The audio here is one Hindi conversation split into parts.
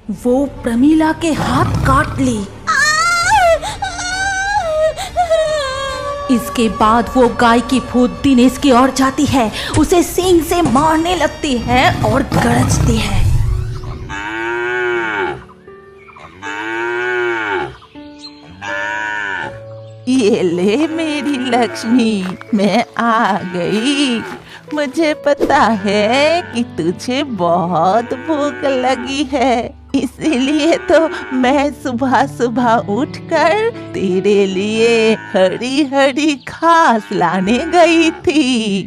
वो प्रमीला के हाथ काट ली। इसके बाद वो गाय की फूट दिनेश की ओर जाती है, उसे सींग से मारने लगती है और गरजती है। ये ले मेरी लक्ष्मी, मैं आ गई। मुझे पता है कि तुझे बहुत भूख लगी है, इसीलिए तो मैं सुबह सुबह उठकर तेरे लिए हरी हरी घास लाने गई थी।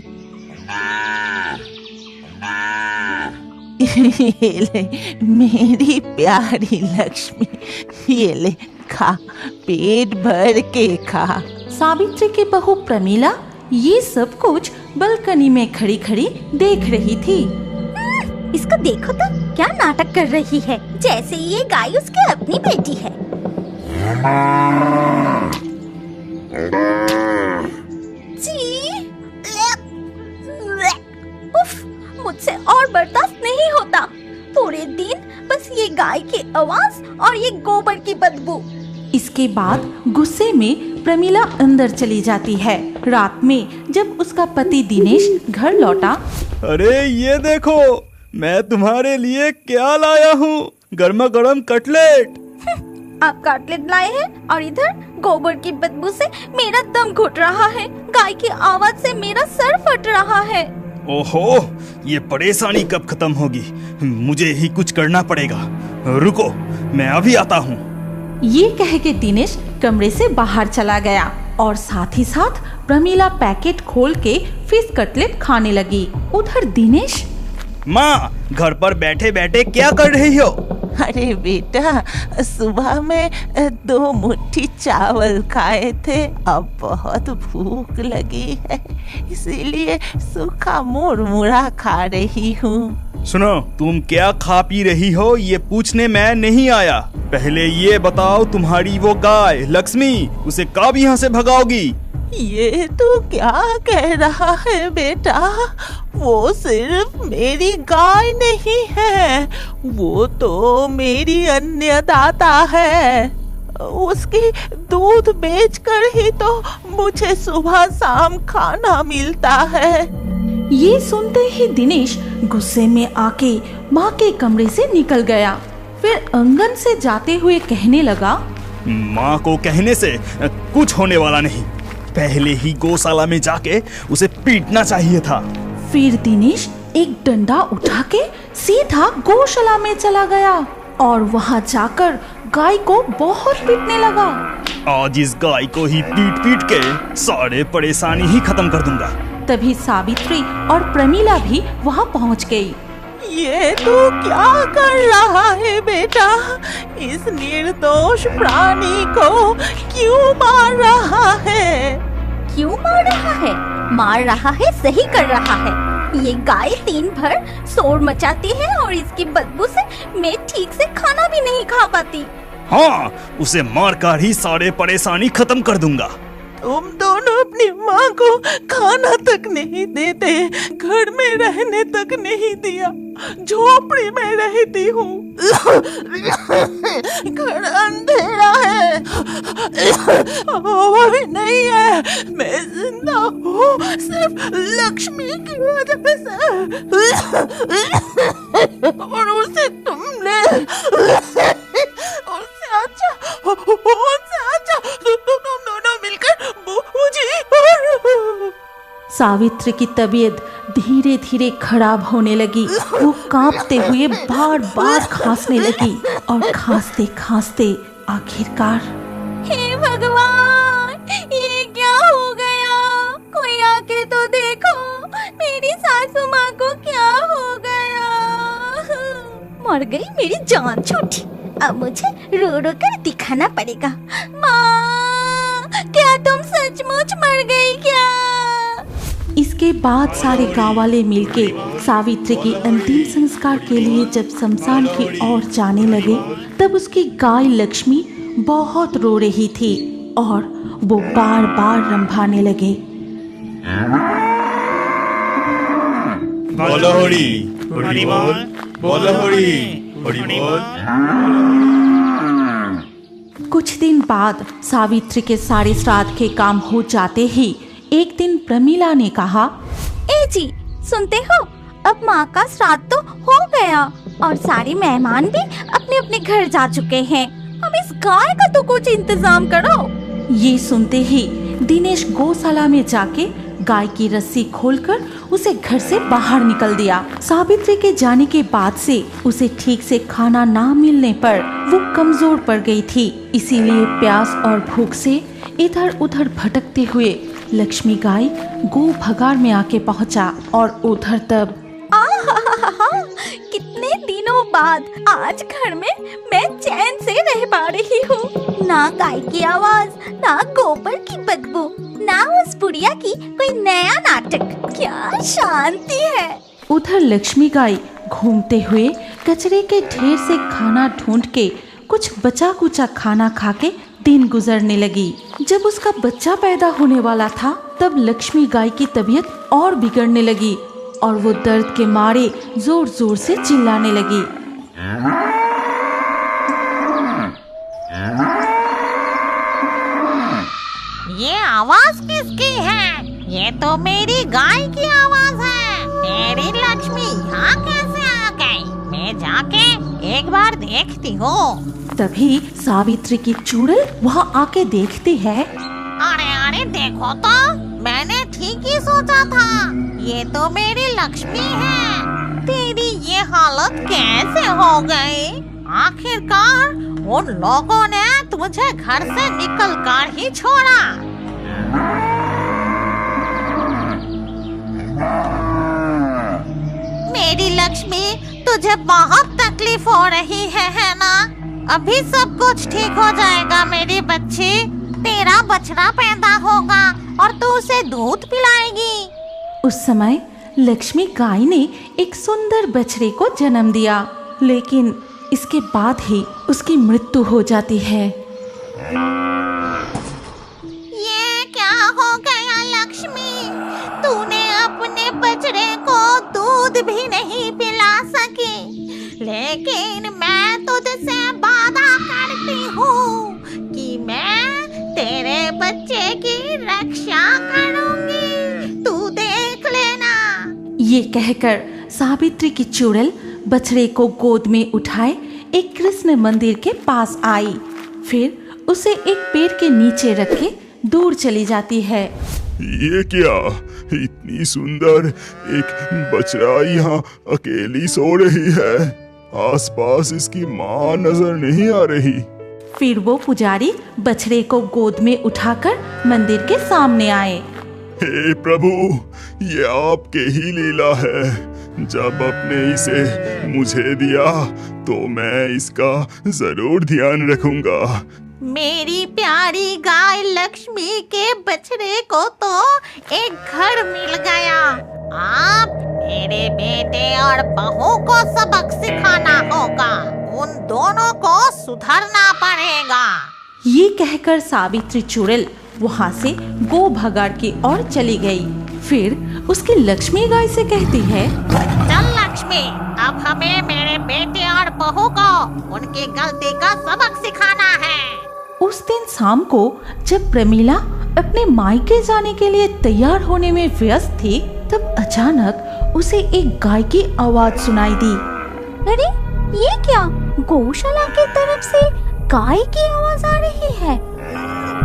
ये ले मेरी प्यारी लक्ष्मी, ये ले खा, पेट भर के खा। सावित्री की बहू प्रमीला ये सब कुछ बालकनी में खड़ी खड़ी देख रही थी। इसको देखो तो क्या नाटक कर रही है, जैसे ये गाय उसकी अपनी बेटी है। उफ, मुझसे और बर्दाश्त नहीं होता। पूरे दिन बस ये गाय की आवाज और ये गोबर की बदबू। इसके बाद गुस्से में प्रमीला अंदर चली जाती है। रात में जब उसका पति दिनेश घर लौटा, अरे ये देखो, मैं तुम्हारे लिए क्या लाया हूँ, गर्मा गर्म कटलेट। आप कटलेट लाए हैं और इधर गोबर की बदबू से मेरा दम घुट रहा है, गाय की आवाज से मेरा सर फट रहा है। ओहो, ये परेशानी कब खत्म होगी? मुझे ही कुछ करना पड़ेगा। रुको, मैं अभी आता हूँ। ये कह के दिनेश कमरे से बाहर चला गया और साथ ही साथ प्रमीला पैकेट खोल के फिश कटलेट खाने लगी। उधर दिनेश, माँ, घर पर बैठे बैठे क्या कर रही हो? अरे बेटा, सुबह में 2 मुट्ठी चावल खाए थे, अब बहुत भूख लगी है, इसीलिए सूखा मुरमुरा खा रही हूँ। सुनो, तुम क्या खा पी रही हो ये पूछने मैं नहीं आया। पहले ये बताओ, तुम्हारी वो गाय लक्ष्मी, उसे कब यहाँ से भगाओगी? ये तो क्या कह रहा है बेटा, वो सिर्फ मेरी गाय नहीं है, वो तो मेरी अन्नदाता है। उसकी दूध बेचकर ही तो मुझे सुबह शाम खाना मिलता है। ये सुनते ही दिनेश गुस्से में आके माँ के कमरे से निकल गया। फिर आंगन से जाते हुए कहने लगा, माँ को कहने से कुछ होने वाला नहीं, पहले ही गौशाला में जाके उसे पीटना चाहिए था। फिर दिनेश एक डंडा उठा के सीधा गौशाला में चला गया और वहाँ जाकर गाय को बहुत पीटने लगा। आज इस गाय को ही पीट पीट के सारे परेशानी ही खत्म कर दूंगा। तभी सावित्री और प्रमीला भी वहाँ पहुँच गई। ये तू क्या कर रहा है बेटा, इस निर्दोष प्राणी को क्यों मार रहा है? क्यों मार रहा है? मार रहा है, सही कर रहा है। ये गाय दिन भर शोर मचाती है और इसकी बदबू से मैं ठीक से खाना भी नहीं खा पाती। हाँ, उसे मार कर ही सारे परेशानी खत्म कर दूंगा। तुम दोनों अपनी माँ को खाना तक नहीं देते, घर में रहने तक नहीं दिया, झोपड़ी में रहती हूँ। घर अंधेरा है, हवा भी नहीं है, मैं जिंदा हूँ सिर्फ लक्ष्मी की वजह से। और उसे तुमने तुम दोनों मिलकर मुझे। सावित्री की तबीयत धीरे धीरे खराब होने लगी। वो कांपते हुए बार बार खांसने लगी और खांसते खांसते आखिरकार, हे भगवान, ये क्या हो गया? कोई आके तो देखो, मेरी सासू माँ को क्या हो गया? मर गई मेरी जान छोटी, अब मुझे रो रो कर दिखाना पड़ेगा। माँ, क्या तुम सचमुच मर गई क्या? इसके बाद सारे गांव वाले मिलके सावित्री की अंतिम संस्कार के लिए जब शमशान की ओर जाने लगे, तब उसकी गाय लक्ष्मी बहुत रो रही थी और वो बार बार रंभाने लगे। बोलो होरी, होरी बोल, बोलो होरी, हरि बोल। कुछ दिन बाद सावित्री के सारे श्राद्ध के काम हो जाते ही एक दिन प्रमीला ने कहा, ए जी, सुनते हो, अब माँ का श्राद्ध तो हो गया और सारे मेहमान भी अपने अपने घर जा चुके हैं। अब इस गाय का तो कुछ इंतजाम करो। ये सुनते ही दिनेश गौशाला में जाके गाय की रस्सी खोलकर उसे घर से बाहर निकल दिया। सावित्री के जाने के बाद से उसे ठीक से खाना ना मिलने पर वो कमजोर पड़ गई थी। इसीलिए प्यास और भूख से इधर उधर भटकते हुए लक्ष्मी गाय गो भगार में आके पहुंचा और उधर तब कितने दिनों बाद आज घर में मैं चैन से रह पा रही हूँ। ना गाय की आवाज, ना गोबर की बदबू, ना उस बुढ़िया की कोई नया नाटक। क्या शांति है। उधर लक्ष्मी गाय घूमते हुए कचरे के ढेर से खाना ढूंढ के कुछ बचा कुचा खाना खा के दिन गुजरने लगी। जब उसका बच्चा पैदा होने वाला था तब लक्ष्मी गाय की तबीयत और बिगड़ने लगी और वो दर्द के मारे जोर जोर से चिल्लाने लगी। ये आवाज किसकी है? ये तो मेरी गाय की आवाज है। मेरी लक्ष्मी यहाँ कैसे आ गई? मैं जाके एक बार देखती हूँ। तभी सावित्री की चुड़ैल वहाँ आके देखती है। अरे अरे देखो तो, मैंने ठीक ही सोचा था, ये तो मेरी लक्ष्मी है। तेरी ये हालत कैसे हो गई? आखिरकार उन लोगों ने तुझे घर से निकल कर ही छोड़ा। मेरी लक्ष्मी, तुझे बहुत तकलीफ हो रही है ना? अभी सब कुछ ठीक हो जाएगा मेरी बच्ची। तेरा बछड़ा पैदा होगा और तू उसे दूध पिलाएगी। उस समय लक्ष्मी गाय ने एक सुंदर बछड़े को जन्म दिया, लेकिन इसके बाद ही उसकी मृत्यु हो जाती है। ये क्या हो गया लक्ष्मी? तूने अपने बछड़े को दूध भी नहीं पिला सकी। लेकिन मैं तुझसे वादा करती हूँ कि मैं तेरे बच्चे की रक्षा करूंगी। तू देख लेना। ये कहकर सावित्री की चुड़ैल बछड़े को गोद में उठाए एक कृष्ण मंदिर के पास आई। फिर उसे एक पेड़ के नीचे रख के दूर चली जाती है। ये क्या? इतनी सुंदर एक बछड़ा यहाँ अकेली सो रही है। आसपास इसकी माँ नजर नहीं आ रही। फिर वो पुजारी बछड़े को गोद में उठाकर मंदिर के सामने आए। हे प्रभु, ये आपके ही लीला है। जब आपने इसे मुझे दिया तो मैं इसका जरूर ध्यान रखूंगा। मेरी प्यारी गाय लक्ष्मी के बछड़े को तो एक घर मिल गया। आप मेरे बेटे और बहू को सबक सिखाना होगा। उन दोनों को सुधरना पड़ेगा। ये कहकर सावित्री चुड़ैल वहाँ से गो भगार की ओर चली गई। फिर उसकी लक्ष्मी गाय से कहती है, चल लक्ष्मी, अब हमें मेरे बेटे और बहू को उनकी गलती का सबक सिखाना है। उस दिन शाम को जब प्रमीला अपने मायके जाने के लिए तैयार होने में व्यस्त थी, तब अचानक उसे एक गाय की आवाज सुनाई दी। अरे ये क्या? गौशाला की तरफ से गाय की आवाज आ रही है।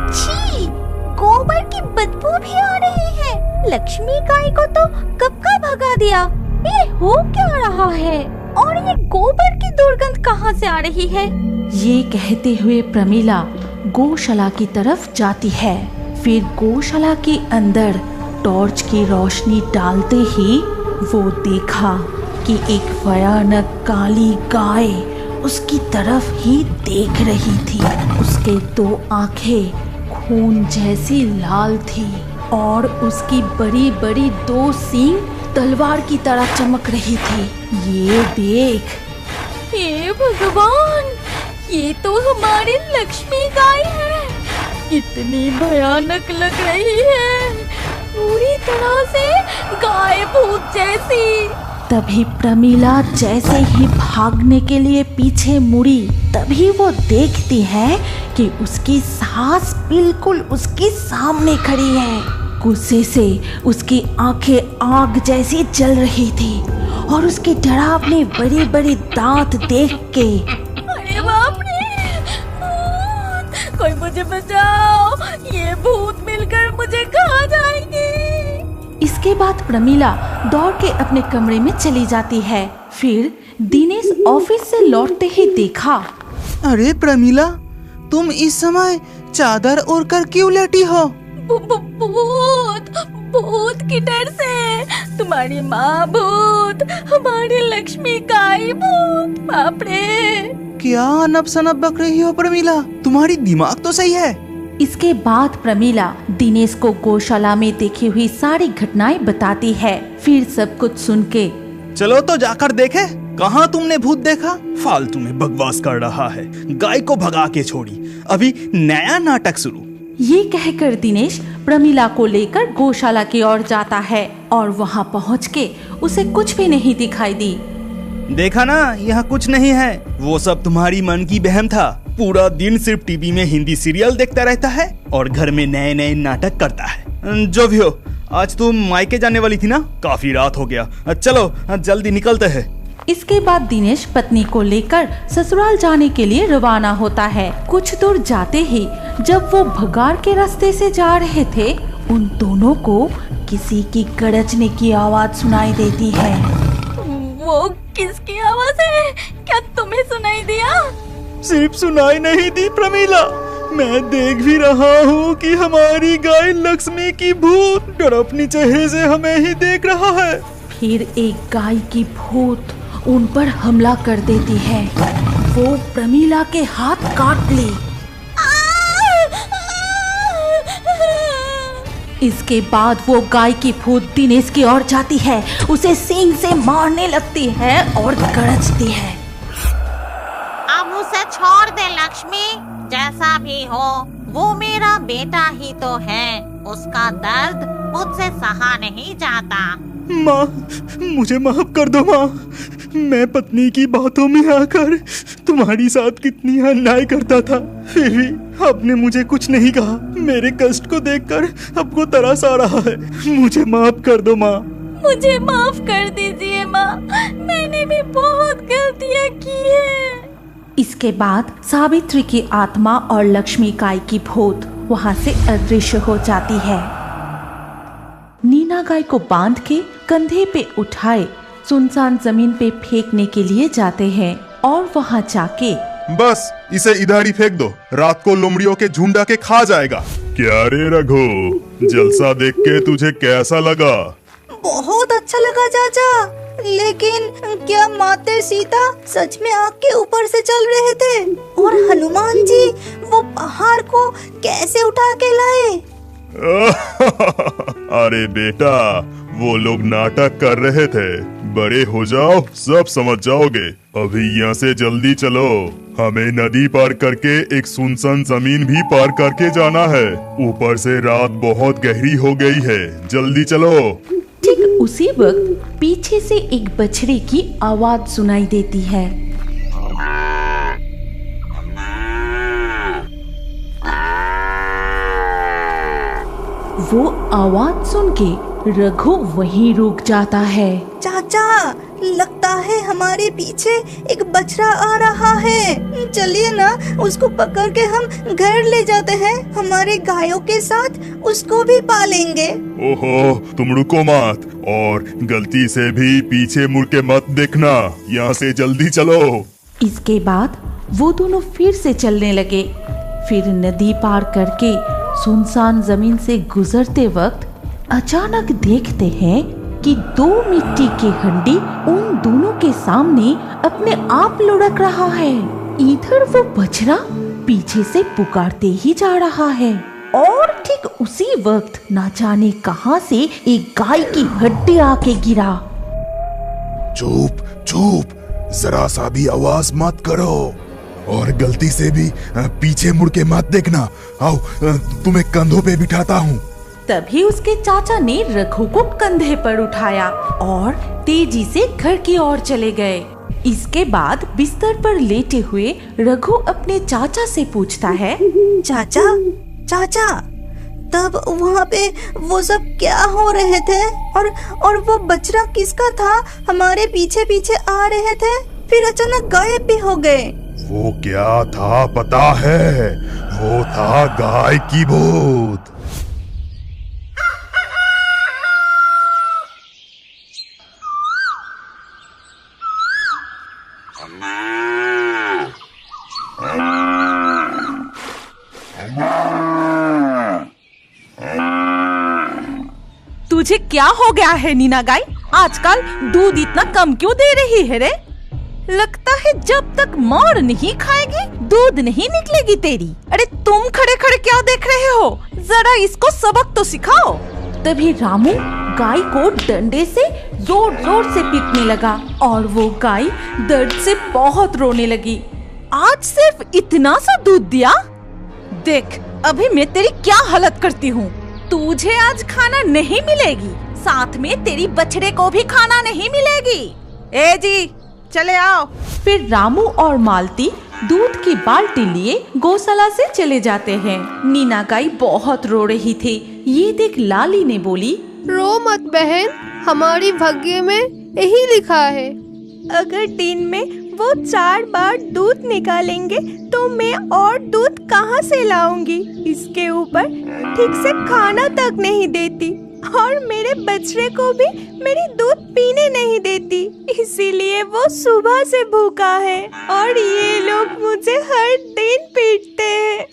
छी, गोबर की बदबू भी आ रही है। लक्ष्मी गाय को तो कब का भगा दिया। ये हो क्या रहा है? और ये गोबर की दुर्गंध कहाँ से आ रही है? ये कहते हुए प्रमीला गौशाला की तरफ जाती है। फिर गौशाला के अंदर टॉर्च की रोशनी डालते ही वो देखा कि एक भयानक काली गाय उसकी तरफ ही देख रही थी। उसके दो आंखें खून जैसी लाल थी और उसकी बड़ी बड़ी दो सींग तलवार की तरह चमक रही थी। ये देख, हे भगवान, ये तो हमारी लक्ष्मी गाय है। कितनी भयानक लग रही है, पूरी तरह से गाय भूत जैसी। तभी प्रमीला जैसे ही भागने के लिए पीछे मुड़ी, तभी वो देखती है कि उसकी सास बिल्कुल उसके सामने खड़ी है। गुस्से से उसकी आंखें आग जैसी जल रही थी और उसके डरावने बड़े बड़े दांत देख के अरे बाप रे, भूत! कोई मुझे बचाओ, ये भूत मिलकर मुझे खा जाएंगे। इसके बाद प्रमीला दौड़ के अपने कमरे में चली जाती है। फिर दिनेश ऑफिस से लौटते ही देखा। अरे प्रमीला, तुम इस समय चादर ओढ़ कर क्यों लेटी हो? भूत, भूत की डर से। तुम्हारी माँ भूत, हमारी लक्ष्मी गाय भूत। बाप रे! क्या अनब शनब बक रही हो प्रमीला? तुम्हारी दिमाग तो सही है। इसके बाद प्रमीला दिनेश को गौशाला में देखी हुई सारी घटनाएं बताती है। फिर सब कुछ सुन के चलो तो जाकर देखे, कहाँ तुमने भूत देखा? फालतू में बकवास कर रहा है, गाय को भगा के छोड़ी, अभी नया नाटक शुरू। ये कहकर दिनेश प्रमीला को लेकर गौशाला की ओर जाता है और वहाँ पहुँच के उसे कुछ भी नहीं दिखाई दी। देखा ना, यहाँ कुछ नहीं है, वो सब तुम्हारी मन की बहम था। पूरा दिन सिर्फ टीवी में हिंदी सीरियल देखता रहता है और घर में नए नए नाटक करता है। जो भी हो, आज तुम मायके जाने वाली थी ना, काफी रात हो गया, चलो जल्दी निकलते हैं। इसके बाद दिनेश पत्नी को लेकर ससुराल जाने के लिए रवाना होता है। कुछ दूर जाते ही जब वो भगार के रास्ते से जा रहे थे, उन दोनों को किसी की गरजने की आवाज सुनाई देती है। वो किसकी आवाज है? क्या तुम्हें सुनाई दिया? सिर्फ सुनाई नहीं दी प्रमीला, मैं देख भी रहा हूँ कि हमारी गाय लक्ष्मी की भूत डर अपनी चेहरे से हमें ही देख रहा है। फिर एक गाय की भूत उन पर हमला कर देती है। वो प्रमीला के हाथ काट ली। इसके बाद वो गाय की भूत दिनेश की ओर जाती है, उसे सींग से मारने लगती है और गरजती है। अब उसे छोड़ दे लक्ष्मी, जैसा भी हो वो मेरा बेटा ही तो है। उसका दर्द मुझसे सहा नहीं जाता। माँ, मुझे माफ कर दो माँ, मैं पत्नी की बातों में आकर तुम्हारी साथ कितनी अन्याय करता था, फिर भी आपने मुझे कुछ नहीं कहा। मेरे कष्ट को देखकर आपको तरस आ रहा है, मुझे माफ कर दो माँ। मुझे माफ कर दीजिए माँ, मैंने भी बहुत गलतियाँ की है। इसके बाद सावित्री की आत्मा और लक्ष्मी गाय की भूत वहाँ से अदृश्य हो जाती है। नीना गाय को बांध के कंधे पे उठाए सुनसान जमीन पे फेंकने के लिए जाते हैं और वहाँ जाके बस इसे इधर ही फेंक दो, रात को लोमड़ियों के झुंड आके खा जाएगा। क्या रे रघु, जलसा देख के तुझे कैसा लगा? बहुत अच्छा लगा चाचा, लेकिन क्या माते सीता सच में आग के ऊपर से चल रहे थे? और हनुमान जी वो पहाड़ को कैसे उठा के लाए? अरे बेटा, वो लोग नाटक कर रहे थे, बड़े हो जाओ सब समझ जाओगे। अभी यहाँ से जल्दी चलो, हमें नदी पार करके एक सुनसान जमीन भी पार करके जाना है। ऊपर से रात बहुत गहरी हो गई है, जल्दी चलो। ठीक उसी वक्त पीछे से एक बछड़े की आवाज सुनाई देती है। वो आवाज सुन के रघु वहीं रुक जाता है। चाचा, लगता है हमारे पीछे एक बछड़ा आ रहा है। चलिए ना, उसको पकड़ के हम घर ले जाते हैं, हमारे गायों के साथ उसको भी पालेंगे। ओहो, तुम रुको मत और गलती से भी पीछे मुड़ के मत देखना, यहाँ से जल्दी चलो। इसके बाद वो दोनों फिर से चलने लगे। फिर नदी पार करके सुनसान जमीन से गुजरते वक्त अचानक देखते हैं कि दो मिट्टी की हंडी उन दोनों के सामने अपने आप लुढ़क रहा है। इधर वो बछड़ा पीछे से पुकारते ही जा रहा है और ठीक उसी वक्त ना जाने कहां से एक गाय की हड्डी आके गिरा। चुप चुप, जरा सा भी आवाज मत करो और गलती से भी पीछे मुड़ के मत देखना। आओ, तुम्हें कंधों पे बिठाता हूँ। तभी उसके चाचा ने रघु को कंधे पर उठाया और तेजी से घर की ओर चले गए। इसके बाद बिस्तर पर लेटे हुए रघु अपने चाचा से पूछता है, चाचा चाचा, तब वहाँ पे वो सब क्या हो रहे थे? और वो बछड़ा किसका था? हमारे पीछे पीछे आ रहे थे, फिर अचानक गायब भी हो गए। वो क्या था पता है? वो था गाय की भूत। तुझे क्या हो गया है नीना गाय? आजकल दूध इतना कम क्यों दे रही है रे? लगता है जब तक मार नहीं खाएगी दूध नहीं निकलेगी तेरी। अरे तुम खड़े खड़े क्या देख रहे हो? जरा इसको सबक तो सिखाओ। तभी रामू गाय को डंडे से जोर जोर से पीटने लगा और वो गाय दर्द से बहुत रोने लगी। आज सिर्फ इतना सा दूध दिया? देख अभी मैं तेरी क्या हालत करती हूँ। तुझे आज खाना नहीं मिलेगी, साथ में तेरी बछड़े को भी खाना नहीं मिलेगी। ए जी चले आओ। फिर रामू और मालती दूध की बाल्टी लिए गौशाला से चले जाते हैं। नीना गाय बहुत रो रही थी। ये देख लाली ने बोली, रो मत बहन, हमारी भाग्य में यही लिखा है। अगर दिन में वो 4 बार दूध निकालेंगे तो मैं और दूध कहाँ से लाऊंगी? इसके ऊपर ठीक से खाना तक नहीं देती और मेरे बछड़े को भी मेरी दूध पीने नहीं देती, इसीलिए वो सुबह से भूखा है और ये लोग मुझे हर दिन पीटते हैं।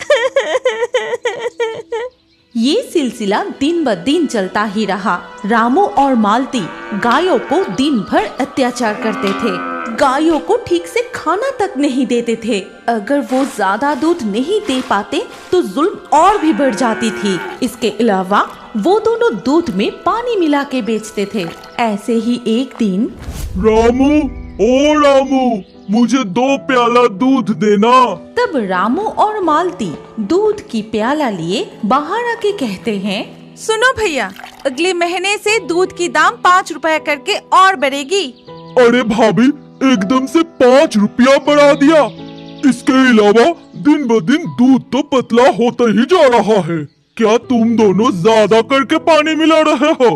ये सिलसिला दिन ब दिन चलता ही रहा। रामू और मालती गायों को दिन भर अत्याचार करते थे। गायों को ठीक से खाना तक नहीं देते थे। अगर वो ज्यादा दूध नहीं दे पाते तो जुल्म और भी बढ़ जाती थी। इसके अलावा वो दोनों दूध में पानी मिला के बेचते थे। ऐसे ही एक दिन, रामू, ओ रामू, मुझे 2 प्याला दूध देना। तब रामू और मालती दूध की प्याला लिए बाहर आके कहते हैं, सुनो भैया, अगले महीने से दूध की दाम 5 रुपया करके और बढ़ेगी। अरे भाभी, एकदम से 5 रुपया बढ़ा दिया। इसके अलावा दिन ब दिन दूध तो पतला होता ही जा रहा है। क्या तुम दोनों ज्यादा करके पानी मिला रहे हो?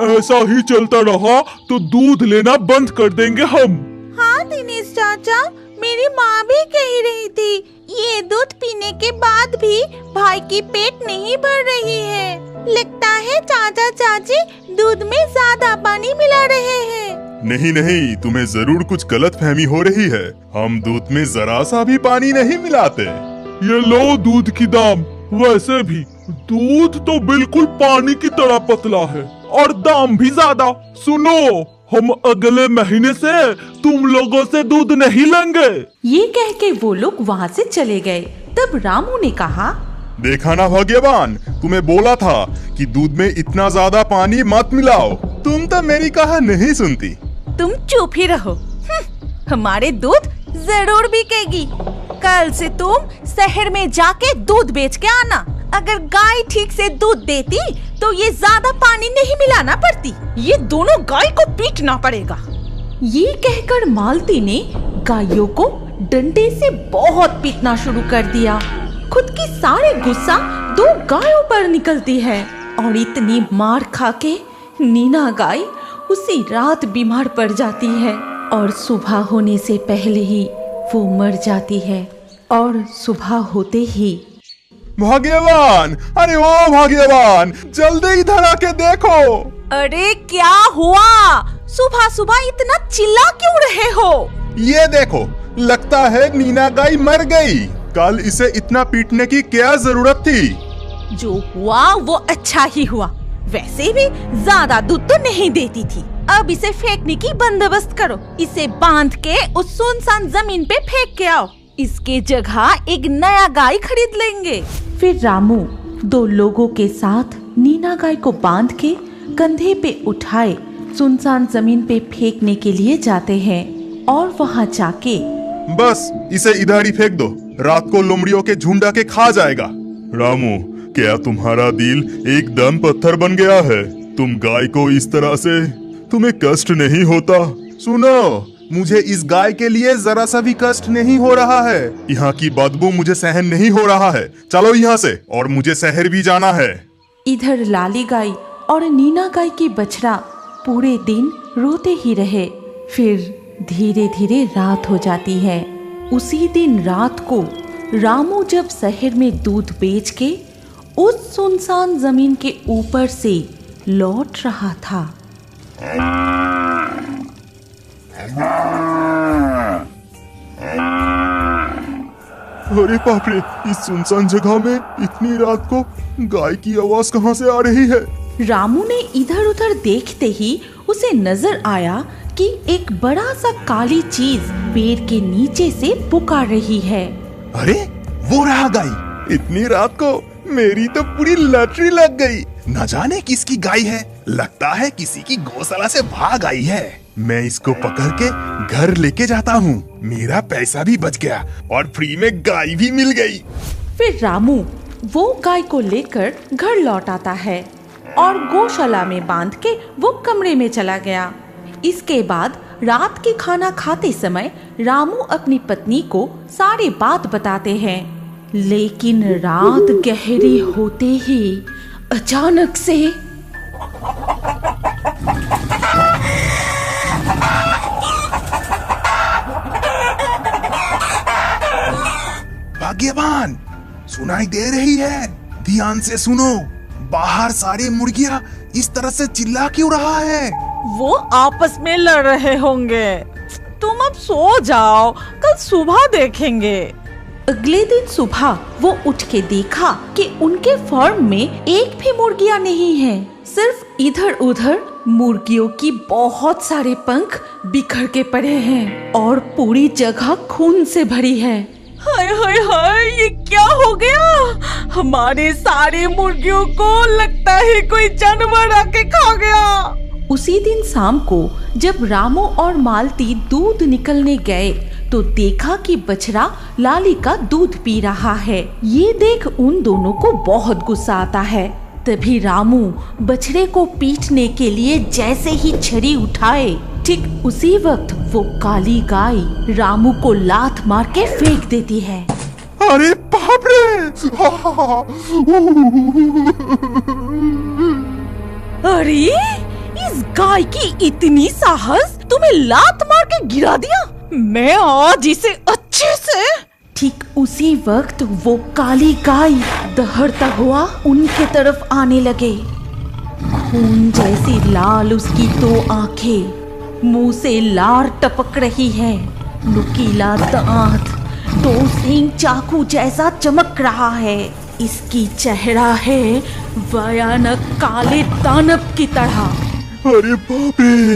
ऐसा ही चलता रहा तो दूध लेना बंद कर देंगे हम। हाँ दिनेश चाचा, मेरी माँ भी कह रही थी ये दूध पीने के बाद भी भाई की पेट नहीं भर रही है। लगता है चाचा चाची दूध में ज्यादा पानी मिला रहे हैं। नहीं नहीं, तुम्हें जरूर कुछ गलतफहमी हो रही है। हम दूध में जरा सा भी पानी नहीं मिलाते। ये लो दूध की दाम। वैसे भी दूध तो बिल्कुल पानी की तरह पतला है और दाम भी ज्यादा। सुनो, हम अगले महीने से तुम लोगों से दूध नहीं लेंगे। ये कह के वो लोग वहाँ से चले गए। तब रामू ने कहा, देखा ना भाग्यवान, तुम्हें बोला था कि दूध में इतना ज्यादा पानी मत मिलाओ। तुम तो मेरी कहा नहीं सुनती। तुम चुप ही रहो। हमारे दूध जरूर बिकेगी। कल से तुम शहर में जाके दूध बेच के आना। अगर गाय ठीक से दूध देती तो ये ज्यादा पानी नहीं मिलाना पड़ती। ये दोनों गाय को पीटना पड़ेगा। ये कहकर मालती ने गायों को डंडे से बहुत पीटना शुरू कर दिया। खुद की सारी गुस्सा 2 गायों पर निकलती है और इतनी मार खा के नीना गाय उसी रात बीमार पड़ जाती है और सुबह होने से पहले ही वो मर जाती है। और सुबह होते ही, भाग्यवान, अरे ओ भाग्यवान, जल्दी इधर आके देखो। अरे क्या हुआ? सुबह सुबह इतना चिल्ला क्यों रहे हो? ये देखो, लगता है नीना गाय मर गई। कल इसे इतना पीटने की क्या जरूरत थी? जो हुआ वो अच्छा ही हुआ। वैसे भी ज्यादा दूध तो नहीं देती थी। अब इसे फेंकने की बंदोबस्त करो। इसे बांध के उस सुनसान जमीन पे फेंक के आओ। इसके जगह एक नया गाय खरीद लेंगे। फिर रामू 2 लोगों के साथ नीना गाय को बांध के कंधे पे उठाए सुनसान जमीन पे फेंकने के लिए जाते हैं और वहाँ जाके, बस इसे इधर ही फेंक दो, रात को लोमड़ियों के झुंड आके खा जाएगा। रामू, क्या तुम्हारा दिल एकदम पत्थर बन गया है? तुम गाय को इस तरह से, तुम्हें कष्ट नहीं होता? सुनो, मुझे इस गाय के लिए जरा सा भी कष्ट नहीं हो रहा है। यहाँ की बदबू मुझे सहन नहीं हो रहा है। चलो यहाँ से, और मुझे शहर भी जाना है। इधर लाली गाय और नीना गाय की बछड़ा पूरे दिन रोते ही रहे। फिर धीरे धीरे रात हो जाती है। उसी दिन रात को रामू जब शहर में दूध बेच के उस सुनसान जमीन के ऊपर से लौट रहा था। अरे बाप रे, इस सुनसान जगह में इतनी रात को गाय की आवाज कहाँ से आ रही है? रामू ने इधर उधर देखते ही उसे नजर आया कि एक बड़ा सा काली चीज पेड़ के नीचे से पुकार रही है। अरे वो रहा गाय। इतनी रात को मेरी तो पूरी लॉटरी लग गई। न जाने किसकी गाय है, लगता है किसी की गौशाला से भाग आई है। मैं इसको पकड़ के घर लेके जाता हूँ। मेरा पैसा भी बच गया और फ्री में गाय भी मिल गई। फिर रामू वो गाय को लेकर घर लौट आता है और गौशाला में बांध के वो कमरे में चला गया। इसके बाद रात के खाना खाते समय रामू अपनी पत्नी को सारी बात बताते हैं। लेकिन रात गहरी होते ही अचानक से भाग्यवान, सुनाई दे रही है? ध्यान से सुनो। बाहर सारी मुर्गियां इस तरह से चिल्ला क्यों रहा है? वो आपस में लड़ रहे होंगे। तुम अब सो जाओ, कल सुबह देखेंगे। अगले दिन सुबह वो उठ के देखा कि उनके फार्म में एक भी मुर्गियां नहीं है। सिर्फ इधर उधर मुर्गियों की बहुत सारे पंख बिखर के पड़े हैं और पूरी जगह खून से भरी है। हाय हाय हाय, ये क्या हो गया? हमारे सारे मुर्गियों को लगता है कोई जानवर आके खा गया। उसी दिन शाम को जब रामू और मालती दूध निकलने गए तो देखा कि बछड़ा लाली का दूध पी रहा है। ये देख उन दोनों को बहुत गुस्सा आता है। तभी रामू बछड़े को पीटने के लिए जैसे ही छड़ी उठाए, ठीक उसी वक्त वो काली गाय रामू को लात मार के फेंक देती है। अरे बाप रे! अरे इस गाय की इतनी साहस, तुम्हें लात मार के गिरा दिया। मैं आज इसे अच्छे से। ठीक उसी वक्त वो काली गाय दहड़ता हुआ उनके तरफ आने लगे। खून जैसी लाल उसकी दो आंखें, मुंह से लार टपक रही है। नुकीला दांत, दो सींग चाकू जैसा चमक रहा है। इसकी चेहरा है भयानक काले दानव की तरह। अरे बाप रे,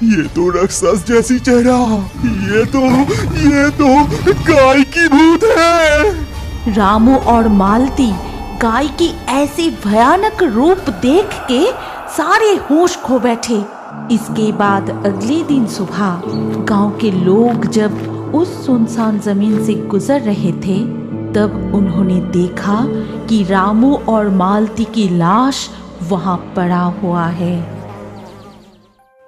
ये तो राक्षस जैसी चेहरा। ये तो गाय की भूत है। रामू और मालती गाय की ऐसी भयानक रूप देख के सारे होश खो बैठे। इसके बाद अगले दिन सुबह गांव के लोग जब उस सुनसान जमीन से गुजर रहे थे तब उन्होंने देखा कि रामू और मालती की लाश वहां पड़ा हुआ है।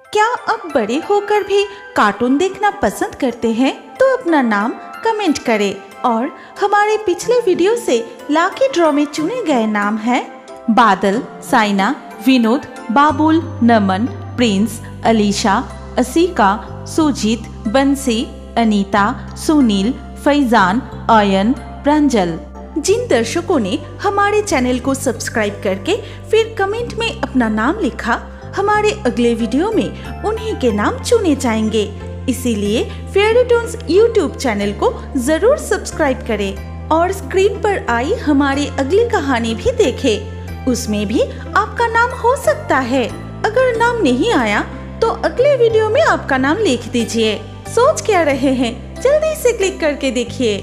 क्या आप बड़े होकर भी कार्टून देखना पसंद करते हैं? तो अपना नाम कमेंट करें और हमारे पिछले वीडियो से लाकी ड्रॉ में चुने गए नाम हैं बादल, साइना, विनोद, बाबुल, नमन, प्रिंस, अलीशा, असीका, सुजीत, बंसी, अनीता, सुनील, फैजान, आयन, प्रांजल। जिन दर्शकों ने हमारे चैनल को सब्सक्राइब करके फिर कमेंट में अपना नाम लिखा, हमारे अगले वीडियो में उन्हीं के नाम चुने जाएंगे। इसीलिए फेयरी टून्स यूट्यूब चैनल को जरूर सब्सक्राइब करें और स्क्रीन पर आई हमारी अगली कहानी भी देखें। उसमें भी आपका नाम हो सकता है। अगर नाम नहीं आया तो अगले वीडियो में आपका नाम लिख दीजिए। सोच क्या रहे हैं? जल्दी से क्लिक करके देखिए।